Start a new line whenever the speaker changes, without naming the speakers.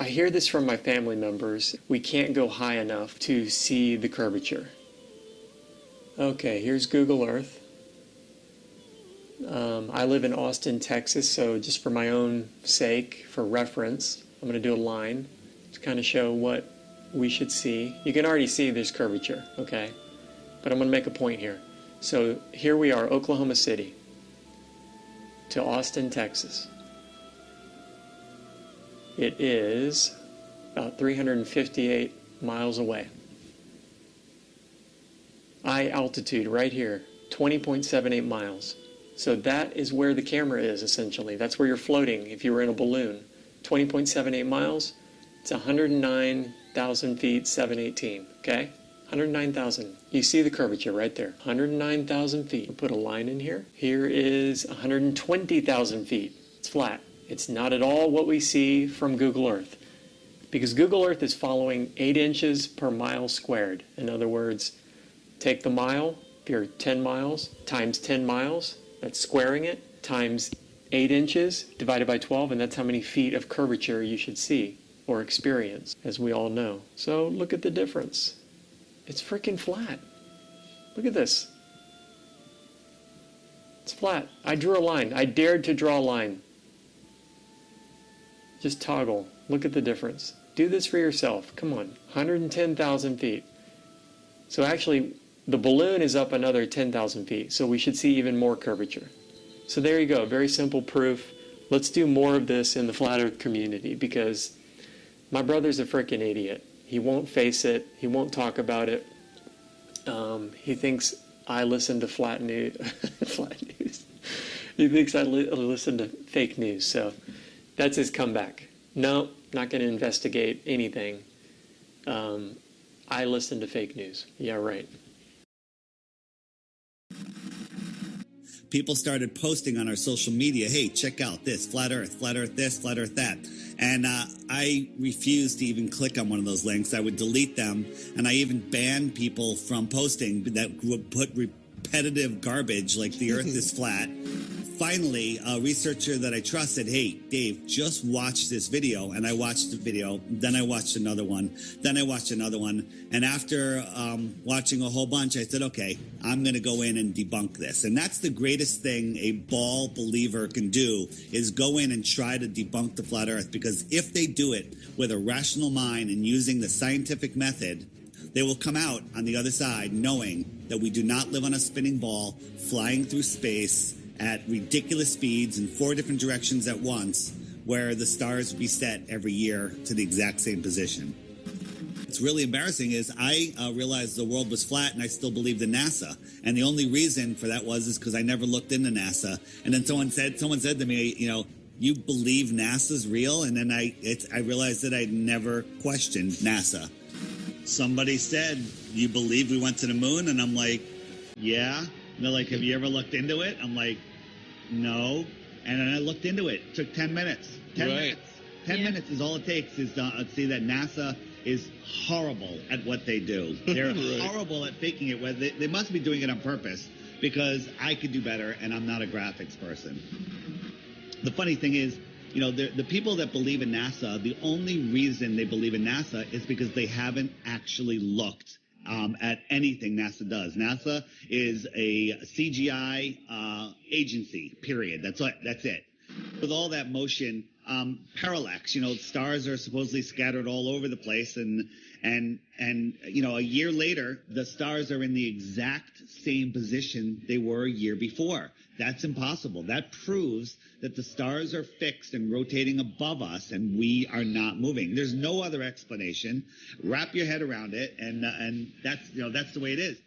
I hear this from my family members. We can't go high enough to see the curvature. Okay, here's Google Earth. I live in Austin, Texas, so just for my own sake, for reference, I'm going to do a line to kind of show what we should see. You can already see there's curvature, okay? But I'm going to make a point here. So here we are, Oklahoma City to Austin, Texas. It is about 358 miles away. Eye altitude right here, 20.78 miles. So that is where the camera is, essentially. That's where you're floating if you were in a balloon. 20.78 miles, it's 109,000 feet, 718, okay? 109,000. You see the curvature right there. 109,000 feet. We'll put a line in here. Here is 120,000 feet. It's flat. It's not at all what we see from Google Earth. Because Google Earth is following 8 inches per mile squared. In other words, take the mile, if you're 10 miles, times 10 miles, that's squaring it, times 8 inches divided by 12, and that's how many feet of curvature you should see or experience, as we all know. So look at the difference. It's freaking flat. Look at this. It's flat. I drew a line. I dared to draw a line. Just toggle. Look at the difference. Do this for yourself. Come on. 110,000 feet. So actually, the balloon is up another 10,000 feet, so we should see even more curvature. So there you go, very simple proof. Let's do more of this in the flat earth community, because my brother's a freaking idiot. He won't face it. He won't talk about it. He thinks I listen to flat news. Flat news. He thinks I listen to fake news, so that's his comeback. No, not going to investigate anything. I listen to fake news. Yeah, right.
People started posting on our social media, hey, check out this, flat earth this, flat earth that. And I refused to even click on one of those links. I would delete them, and I even banned people from posting that would put repetitive garbage like the earth is flat. Finally, a researcher that I trust said, hey, Dave, just watch this video. And I watched the video. Then I watched another one. Then I watched another one. And after watching a whole bunch, I said, okay, I'm going to go in and debunk this. And that's the greatest thing a ball believer can do, is go in and try to debunk the flat earth. Because if they do it with a rational mind and using the scientific method, they will come out on the other side knowing that we do not live on a spinning ball flying through space at ridiculous speeds in 4 different directions at once, where the stars reset every year to the exact same position. What's really embarrassing is I realized the world was flat, and I still believed in NASA. And the only reason for that is because I never looked into NASA. And then someone said to me, you know, you believe NASA's real? And then I realized that I'd never questioned NASA. Somebody said, you believe we went to the moon? And I'm like, yeah. And they're like, have you ever looked into it? I'm like, no. And then I looked into it. It took 10 minutes. 10 minutes. 10 minutes is all it takes is to see that NASA is horrible at what they do. They're horrible at faking it. They must be doing it on purpose, because I could do better, and I'm not a graphics person. The funny thing is, you know, the people that believe in NASA, the only reason they believe in NASA is because they haven't actually looked at anything NASA does. NASA is a CGI agency, period. That's it. With all that motion, parallax, you know, stars are supposedly scattered all over the place, and you know, a year later, the stars are in the exact same position they were a year before. That's impossible. That proves that the stars are fixed and rotating above us, and we are not moving. There's no other explanation. Wrap your head around it, and that's, you know, that's the way it is.